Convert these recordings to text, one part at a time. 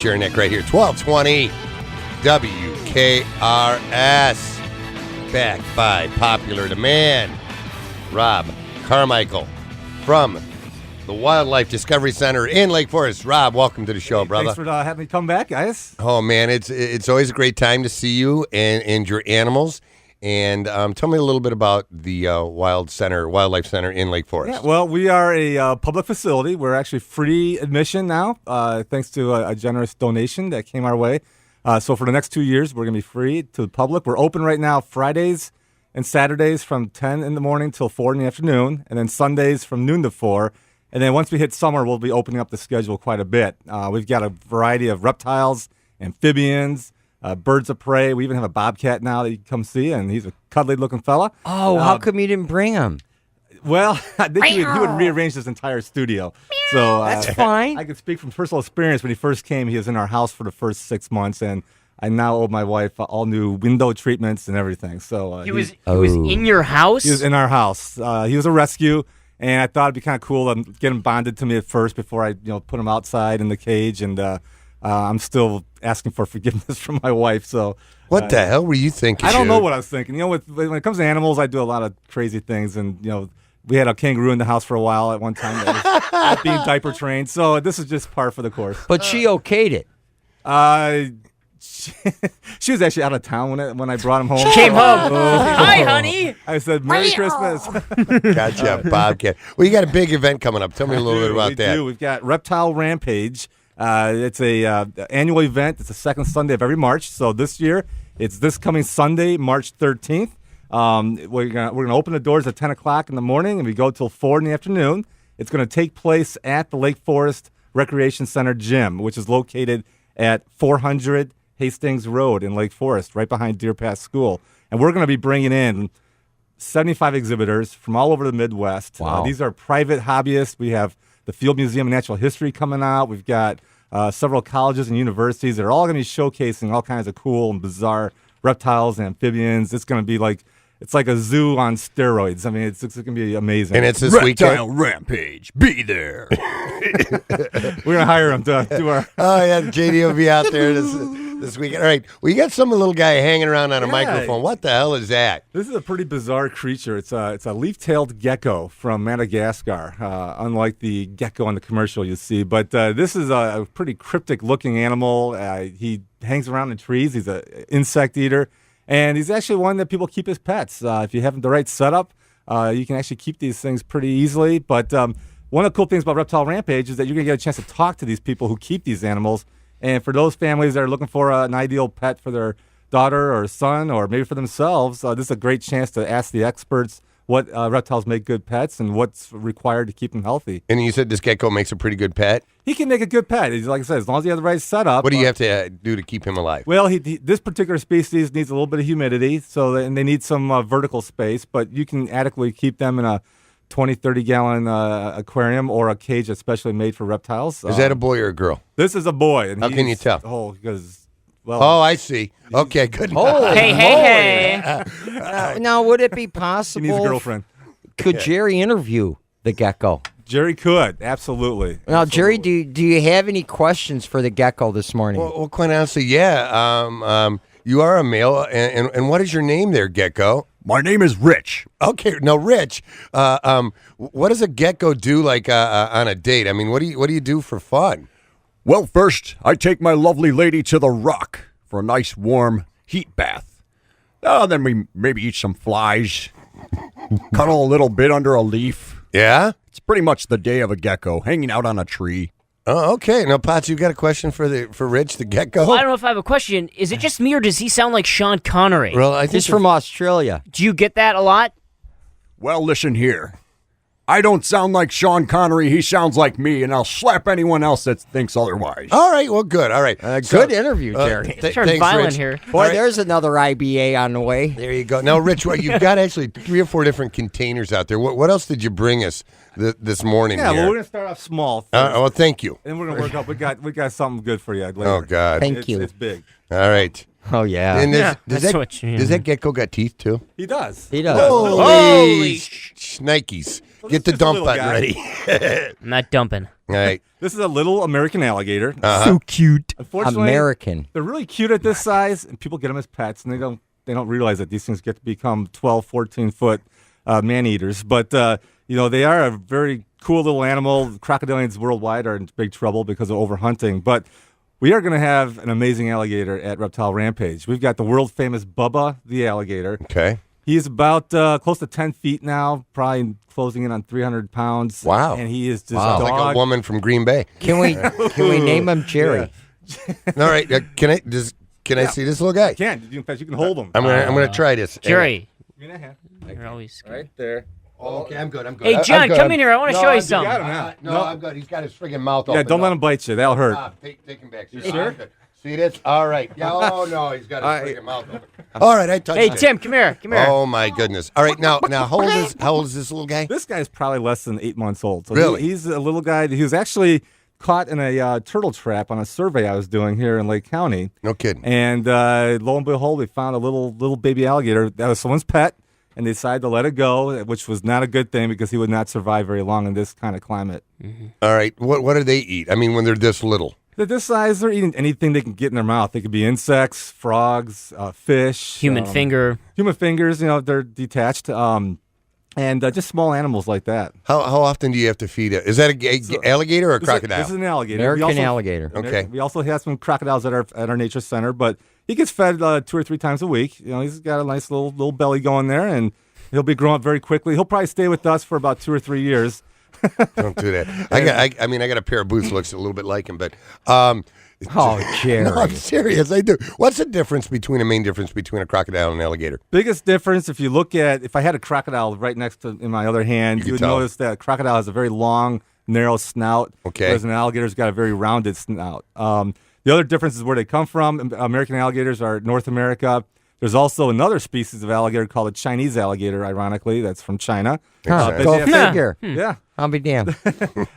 Jernick right here, 1220 WKRS. Back by popular demand. Rob Carmichael from the Wildlife Discovery Center in Lake Forest. Rob, welcome to the show, brother. Thanks for having me come back, guys. Oh, man, it's always a great time to see you and your animals. And tell me a little bit about the Wildlife Center in Lake Forest. Yeah, well, we are a public facility. We're actually free admission now, thanks to a generous donation that came our way. So for the next 2 years, we're going to be free to the public. We're open right now Fridays and Saturdays from 10 in the morning till 4 in the afternoon, and then Sundays from noon to 4. And then once we hit summer, we'll be opening up the schedule quite a bit. We've got a variety of reptiles, amphibians, birds of prey. We even have a bobcat now that you can come see, and he's a cuddly-looking fella. Oh, how come you didn't bring him? Well, I think he would rearrange this entire studio. So that's fine. I could speak from personal experience. When he first came, he was in our house for the first 6 months, and I now owe my wife all new window treatments and everything. So he was in your house? He was in our house. He was a rescue, and I thought it'd be kind of cool to get him bonded to me at first before I put him outside in the cage, and I'm still asking for forgiveness from my wife. So what the hell were you thinking? I don't know what I was thinking. When it comes to animals, I do a lot of crazy things, and we had a kangaroo in the house for a while at one time that was being diaper trained. So this is just par for the course. But she okayed it. She was actually out of town when I brought him home. She came home. Hi, honey. I said, Merry Christmas. Gotcha, Bobcat. Well, you got a big event coming up. Tell me a little bit about that. We've got Reptile Rampage. It's a annual event. It's the second Sunday of every March. So this year, it's this coming Sunday, March 13th. We're gonna open the doors at 10 o'clock in the morning, and we go till 4 in the afternoon. It's going to take place at the Lake Forest Recreation Center Gym, which is located at 400 Hastings Road in Lake Forest, right behind Deer Pass School. And we're going to be bringing in 75 exhibitors from all over the Midwest. Wow. These are private hobbyists. We have the Field Museum of Natural History coming out. We've got several colleges and universities that are all going to be showcasing all kinds of cool and bizarre reptiles and amphibians. It's going to be it's like a zoo on steroids. I mean, it's going to be amazing. And it's this Reptile weekend? Rampage. Be there. We're going to hire him to do our... Oh, yeah, JD will be out there this weekend. All right, well, you got some little guy hanging around on a microphone. What the hell is that? This is a pretty bizarre creature. It's a leaf-tailed gecko from Madagascar, unlike the gecko on the commercial you see. But this is a pretty cryptic-looking animal. He hangs around in trees. He's an insect eater. And he's actually one that people keep as pets. If you have the right setup, you can actually keep these things pretty easily. But one of the cool things about Reptile Rampage is that you're going to get a chance to talk to these people who keep these animals. And for those families that are looking for an ideal pet for their daughter or son or maybe for themselves, this is a great chance to ask the experts what reptiles make good pets and what's required to keep them healthy. And you said this gecko makes a pretty good pet? He can make a good pet. Like I said, as long as you have the right setup. What do you have to do to keep him alive? Well, this particular species needs a little bit of humidity, and they need some vertical space, but you can adequately keep them in a 20, 30-gallon aquarium or a cage that's specially made for reptiles. Is that a boy or a girl? This is a boy. And how can you tell? Oh, because... Well, I see. Okay, good. Hey. Now, would it be possible? He needs a girlfriend. Could Jerry interview the gecko? Jerry could, absolutely. Now, Jerry, do you have any questions for the gecko this morning? Well, quite honestly, yeah. You are a male, and what is your name there, gecko? My name is Rich. Okay, now, Rich, what does a gecko do on a date? I mean, what do you do for fun? Well, first, I take my lovely lady to the rock for a nice warm heat bath. Then we maybe eat some flies, cuddle a little bit under a leaf. Yeah? It's pretty much the day of a gecko, hanging out on a tree. Oh, okay. Now, Potts, you got a question for Rich, the gecko? Well, I don't know if I have a question. Is it just me, or does he sound like Sean Connery? Well, I think He's from Australia. Do you get that a lot? Well, listen here. I don't sound like Sean Connery. He sounds like me, and I'll slap anyone else that thinks otherwise. All right, well, good. All right. Good interview, Jerry. Turn thanks, violent Rich. here. Boy, All right. there's another IBA on the way. There you go. Now, Rich, you've got actually 3 or 4 different containers out there. What else did you bring us this morning Yeah, here? well, we're going to start off small. Well, thank you. And we're going to work up. We got something good for you later. Oh, God. Thank you. It's big. All right. Oh, yeah. And that's does that gecko got teeth, too? He does. He does. Holy shnikes. Get the just a dump little button guy. ready. I'm not dumping. All right. This is a little American alligator. So cute. Unfortunately, American. they're really cute at this size, and people get them as pets, and they don't realize that these things get to become 12, 14-foot man-eaters. But, they are a very cool little animal. Crocodilians worldwide are in big trouble because of overhunting. But we are going to have an amazing alligator at Reptile Rampage. We've got the world-famous Bubba the alligator. Okay. He's about close to 10 feet now, probably closing in on 300 pounds. Wow. And he is just Wow. dog. Like a woman from Green Bay. Can we name him Jerry? All right. Can I see this little guy? In fact, you can hold him. I'm gonna try this. Jerry. You're You're always right there. Oh, okay, I'm good. I'm good. Hey, I'm John, good. come in here. I want to show you something. got him now. No, I'm good. He's got his friggin' mouth open. Yeah, don't let him bite you. That'll hurt. Stop. Take him back. You sure? I'm good. See this? All right. Yeah. Oh no, he's got his friggin' mouth open. All right, I touched Hey, it. Tim, come here. Come here. Oh my goodness. All right, now how old is this little guy? This guy's probably less than 8 months old. So Really? he's a little guy. He was actually caught in a turtle trap on a survey I was doing here in Lake County. No kidding. And lo and behold, we found a little baby alligator that was someone's pet, and they decided to let it go, which was not a good thing because he would not survive very long in this kind of climate. All right, what do they eat? I mean, when they're this little. They're this size, they're eating anything they can get in their mouth. They could be insects, frogs, fish. Human finger. Human fingers, they're detached. And just small animals like that. How often do you have to feed it? Is that a alligator or a crocodile? This is an alligator. American alligator. Okay. We also have some crocodiles at our nature center, but he gets fed 2 or 3 times a week. He's got a nice little belly going there, and he'll be growing up very quickly. He'll probably stay with us for about 2 or 3 years. Don't do that. I got a pair of boots that looks a little bit like him, but Oh, Jerry. no, I'm serious. I do. What's the main difference between a crocodile and an alligator? Biggest difference, if I had a crocodile right next to in my other hand, you would tell. notice that a crocodile has a very long, narrow snout, Okay. whereas an alligator's got a very rounded snout. The other difference is where they come from. American alligators are North America. There's also another species of alligator called a Chinese alligator, ironically, that's from China. Huh, Makes go they have- figure. Yeah. I'll be damned.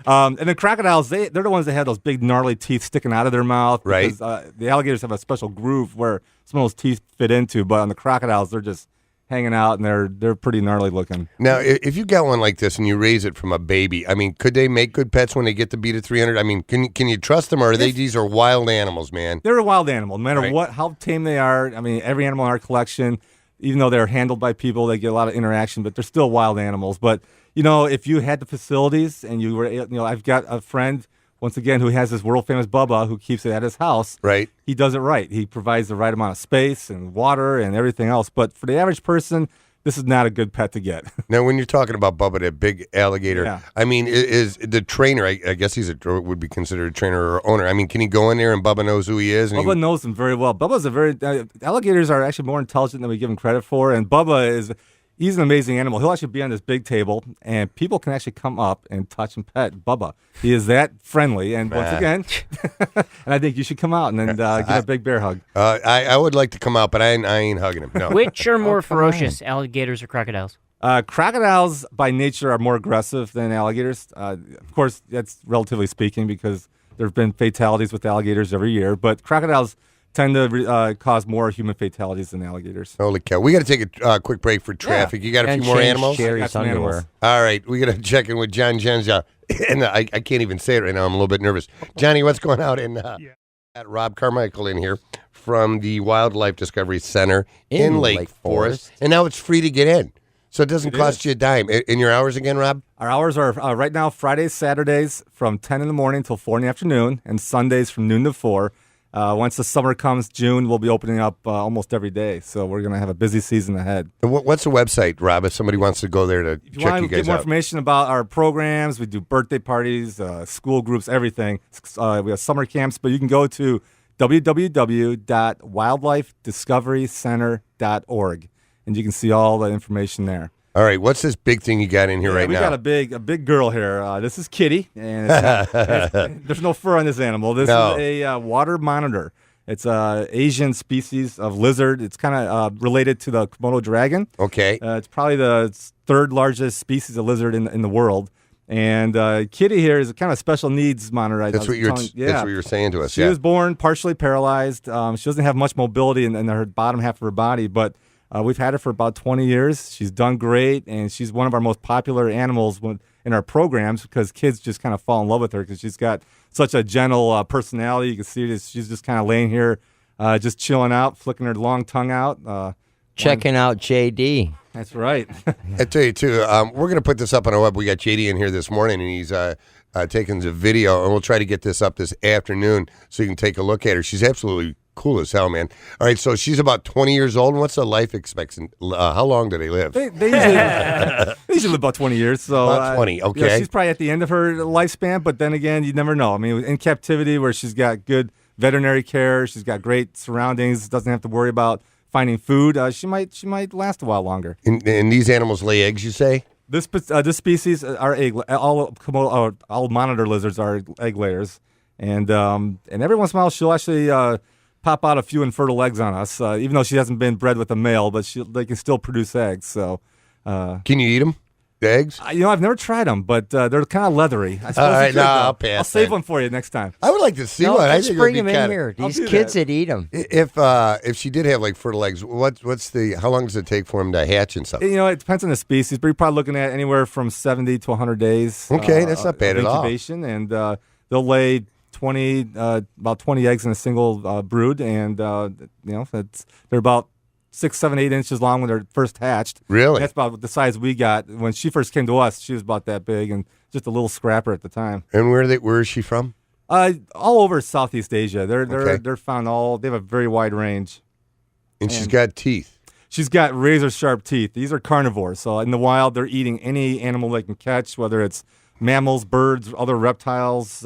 And the crocodiles, they're the ones that have those big gnarly teeth sticking out of their mouth. Right. Because, the alligators have a special groove where some of those teeth fit into, but on the crocodiles, they're just hanging out, and they're pretty gnarly looking. Now, if you got one like this and you raise it from a baby, I mean, could they make good pets when they get to be to 300? I mean, can you trust them, or are these are wild animals, man? They're a wild animal, no matter Right. how tame they are. I mean, every animal in our collection, even though they're handled by people, they get a lot of interaction, but they're still wild animals. But if you had the facilities and you were, I've got a friend once again who has this world famous Bubba who keeps it at his house. Right. He does it right. He provides the right amount of space and water and everything else. But for the average person, this is not a good pet to get. Now, when you're talking about Bubba, that big alligator, Yeah. I mean, is the trainer? I guess would be considered a trainer or owner. I mean, can he go in there and Bubba knows who he is? And Bubba knows them very well. Alligators are actually more intelligent than we give them credit for, and he's an amazing animal. He'll actually be on this big table, and people can actually come up and touch and pet Bubba. He is that friendly, and once again, and I think you should come out and then give a big bear hug. I would like to come out, but I ain't hugging him. No. Which are more ferocious, alligators or crocodiles? Crocodiles, by nature, are more aggressive than alligators. Of course, that's relatively speaking because there have been fatalities with alligators every year, but crocodiles tend to cause more human fatalities than alligators. Holy cow. We got to take a quick break for traffic. You got a And few more change animals? Jerry's Got some underwear. animals. All right. We got to check in with John Genza. And I can't even say it right now. I'm a little bit nervous. Johnny, what's going on at Rob Carmichael in here from the Wildlife Discovery Center in Lake Forest. And now it's free to get in. So it doesn't cost you a dime. In your hours again, Rob? Our hours are right now Fridays, Saturdays from 10 in the morning till 4 in the afternoon, and Sundays from noon to 4. Once the summer comes, June, we'll be opening up almost every day. So we're going to have a busy season ahead. What's the website, Rob, if somebody wants to go there to If you check want you to get guys more out? information about our programs, we do birthday parties, school groups, everything. We have summer camps, but you can go to www.wildlifediscoverycenter.org, and you can see all the information there. All right. What's this big thing you got in here right we now? got a big girl here. This is Kitty, and there's no fur on this animal. This No. is a water monitor. It's a Asian species of lizard. It's kind of related to the Komodo dragon. Okay. It's probably the third largest species of lizard in the world. And Kitty here is a kind of special needs monitor. That's what you're saying to us. She yeah. was born partially paralyzed. She doesn't have much mobility in her bottom half of her body, but we've had her for about 20 years. She's done great, and she's one of our most popular animals. in our programs because kids just kind of fall in love with her because she's got such a gentle personality. You can see it. She's just kind of laying here, just chilling out, flicking her long tongue out. Checking out JD. That's right. I tell you, too, we're going to put this up on our web. We got JD in here this morning, and he's taking the video, and we'll try to get this up this afternoon so you can take a look at her. She's absolutely cool as hell, man. All right, so she's about 20 years old. And what's the life expectancy? How long do they live? They usually live about 20 years. So about 20, okay. Yeah, she's probably at the end of her lifespan, but then again, you never know. I mean, in captivity where she's got good veterinary care, she's got great surroundings, doesn't have to worry about finding food, she might last a while longer. And these animals lay eggs, you say? This species are egg. All monitor lizards are egg layers, and every once in a while she'll actually pop out a few infertile eggs on us, even though she hasn't been bred with a male, but they can still produce eggs. So, can you eat them? The eggs? I've never tried them, but they're kind of leathery. I suppose All right, you could, I'll pass. I'll save then. one for you next time. I would like to see No, one. I just think bring it would them be in kind here. I'll These do kids that. that eat them. If she did have like fertile eggs, how long does it take for them to hatch and stuff? It depends on the species, but you're probably looking at anywhere from 70 to 100 days. Okay, that's not bad of at all. incubation, and they'll lay about 20 eggs in a single brood, and they're about 6, 7, 8 inches long when they're first hatched. Really? That's about the size we got. When she first came to us, she was about that big and just a little scrapper at the time. And where is she from? All over Southeast Asia. Okay. They're found they have a very wide range. And she's got teeth. She's got razor sharp teeth. These are carnivores. So in the wild, they're eating any animal they can catch, whether it's mammals, birds, other reptiles,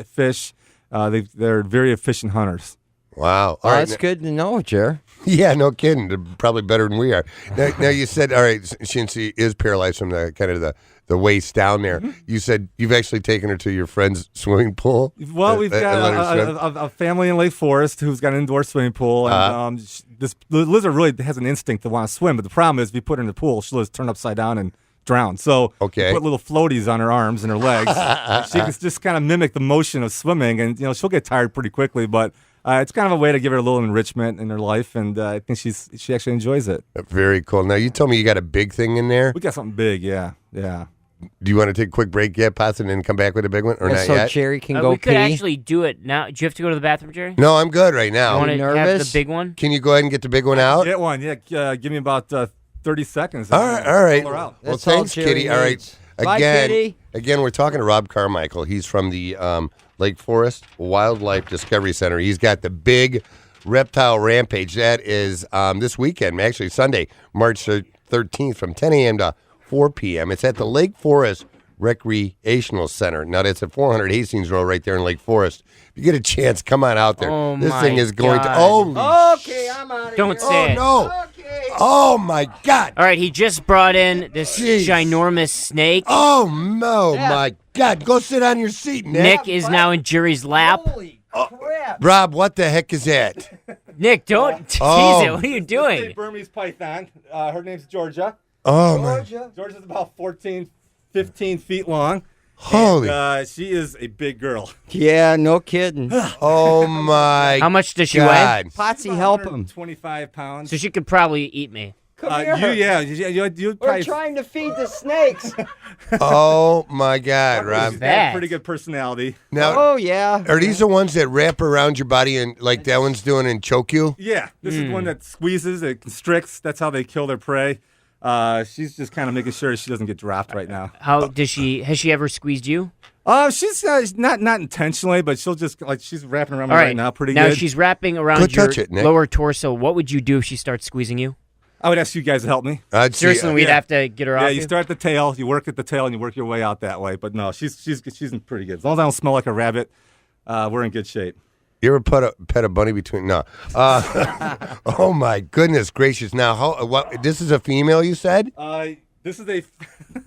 fish. They're very efficient hunters. Wow. Oh, that's good to know, Jer. Yeah, no kidding. They're probably better than we are. Now you said, all right, since she is paralyzed from the kind of the waist down there, you said you've actually taken her to your friend's swimming pool? Well, we've got a family in Lake Forest who's got an indoor swimming pool, and this lizard really has an instinct to want to swim. But the problem is, if you put her in the pool, she'll just turn upside down and drown. So Okay. we put little floaties on her arms and her legs. She can just kind of mimic the motion of swimming, and she'll get tired pretty quickly, but. It's kind of a way to give her a little enrichment in her life, and I think she actually enjoys it. Very cool. Now, you told me you got a big thing in there. We got something big, yeah. Do you want to take a quick break yet, Potts, and then come back with a big one, or not so yet? Jerry can go we could pee. actually do it now. Do you have to go to the bathroom, Jerry? No, I'm good right You now. want to have the nervous? big one? Can you go ahead and get the big one out? Get one, yeah. Give me about 30 seconds. All right. Pull her out. Well, That's all thanks, Jerry Kitty. All right. needs. Bye, Kitty. Again, we're talking to Rob Carmichael. He's from the Lake Forest Wildlife Discovery Center. He's got the big reptile rampage. That is this weekend, actually Sunday, March 13th from 10 a.m. to 4 p.m. It's at the Lake Forest Recreational Center. Now, that's at 400 Hastings Road right there in Lake Forest. If you get a chance, come on out there. Oh, this my thing is going God. to... Oh, Okay, I'm out of Don't here. say it. no. Oh, my God. All right, he just brought in this Jeez. ginormous snake. Oh, no, my God. Go sit on your seat, Nick. Nick is now in Jerry's lap. Holy crap. Rob, what the heck is that? Nick, don't tease Oh. it. What are you It's a doing? Burmese python. Her name's Georgia. Oh, my. Georgia's about 14, 15 feet long. Holy. And, she is a big girl. Yeah, no kidding. Oh, my How much does she God. weigh? Potsy, help him. 25 pounds. So she could probably eat me. Come here. You'd We're probably trying to feed the snakes. Oh, my God, Rob. She's got that? a pretty good personality. Now, Oh, yeah. are these the ones that wrap around your body and like that one's doing and choke you? Yeah, this is one that squeezes, it constricts. That's how they kill their prey. She's just kind of making sure she doesn't get dropped right now. How does she? Has she ever squeezed you? She's not intentionally, but she'll just she's wrapping around me All right right, now pretty now good. she's wrapping Go around your touch it, Nick. lower torso. What would you do if she starts squeezing you? I would ask you guys to help me. I'd see, Seriously, we'd have to get her Yeah, off you start at the tail, you work at the tail, and you work your way out that way. But no, she's in pretty good. As long as I don't smell like a rabbit, we're in good shape. You ever pet a bunny between? No. Oh my goodness gracious! Now, what? This is a female, you said? This is a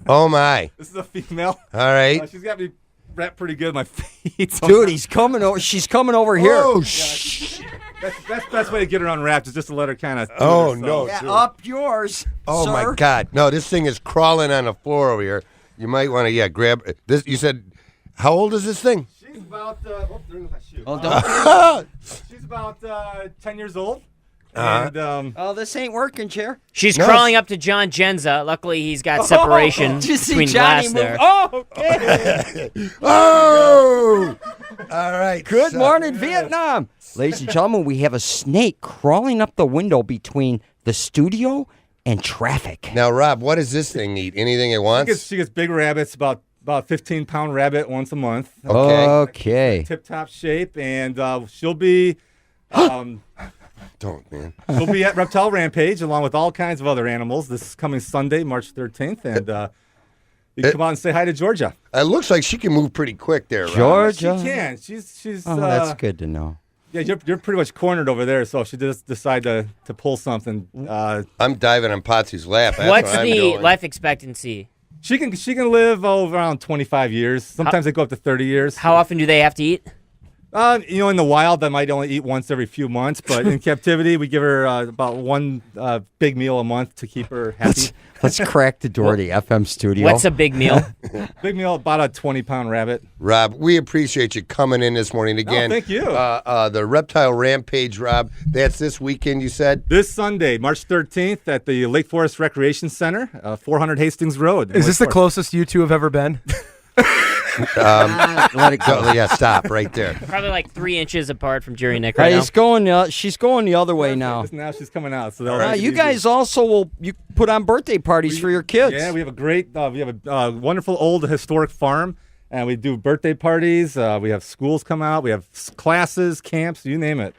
Oh my! this is a female. All right, She's got me wrapped pretty good. My feet. So Dude, he's coming over. She's coming over here. Oh shh! that's the best way to get her unwrapped is just to let her kind of. Oh no! Yeah, dude. up yours. Oh sir. my God! No, this thing is crawling on the floor over here. You might want to grab this. You said, how old is this thing? She's about. There's my shoe. Oh, don't. She's about 10 years old. And Oh, this ain't working, Chair. She's crawling up to John Genza. Luckily, he's got separation Did you see between Johnny glass move? there. Oh, okay. Oh! All right. Good so- morning, Vietnam. Ladies and gentlemen, we have a snake crawling up the window between the studio and traffic. Now, Rob, what does this thing eat? Anything it wants? she gets big rabbits, about 15-pound rabbit once a month. Okay. Tip-top shape, and she'll be Don't, man. she'll be at Reptile Rampage along with all kinds of other animals this coming Sunday, March 13th, and you can come out and say hi to Georgia. It looks like she can move pretty quick there, Rob. Georgia. She can. She's. Oh, that's good to know. Yeah, you're pretty much cornered over there. So if she does decide to pull something, I'm diving on Potsy's lap. That's What's what I'm the doing. life expectancy? she can live around 25 years. Sometimes they go up to 30 years. How often do they have to eat? In the wild, they might only eat once every few months, but in captivity, we give her about one big meal a month to keep her happy. Let's crack the door to the FM studio. What's a big meal? Big meal, about a 20-pound rabbit. Rob, we appreciate you coming in this morning again. thank you. The Reptile Rampage, Rob, that's this weekend, you said? This Sunday, March 13th, at the Lake Forest Recreation Center, 400 Hastings Road. Is this the closest you two have ever been? Let it go. Yeah, stop right there. Probably like 3 inches apart from Jerry Nick Hey, right now. he's going. She's going the other way now. Now she's coming out. So they'll You guys also you put on birthday parties for your kids. Yeah, we have a great, we have a wonderful old historic farm, and we do birthday parties. We have schools come out. We have classes, camps, you name it.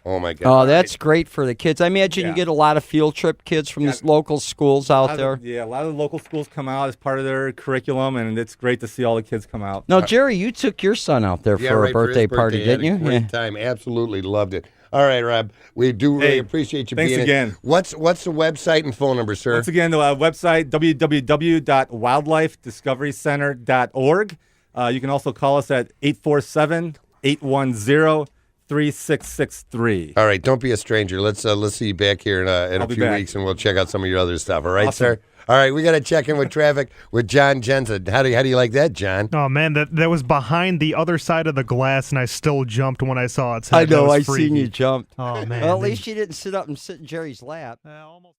Oh, my God. Oh, that's great for the kids. I imagine you Yeah. get a lot of field trip kids from these local schools out there. A lot of the local schools come out as part of their curriculum, and it's great to see all the kids come out. No, Jerry, you took your son out there Yeah, for right, a birthday his party, Had didn't a you? Great Yeah. time. Absolutely loved it. All right, Rob, we do really appreciate you thanks being again. in. What's the website and phone number, sir? Once again, the website, www.wildlifediscoverycenter.org. You can also call us at 847-810-3663. All right, don't be a stranger. Let's see you back here in a I'll be few back. weeks, and we'll check out some of your other stuff. All right, Awesome. sir? All right, we got to check in with traffic with John Jensen. How do you like that, John? Oh, man, that was behind the other side of the glass, and I still jumped when I saw it. I know. That was I freaky. seen you jump. Oh, man. Well, at least you didn't sit up and sit in Jerry's lap. Almost.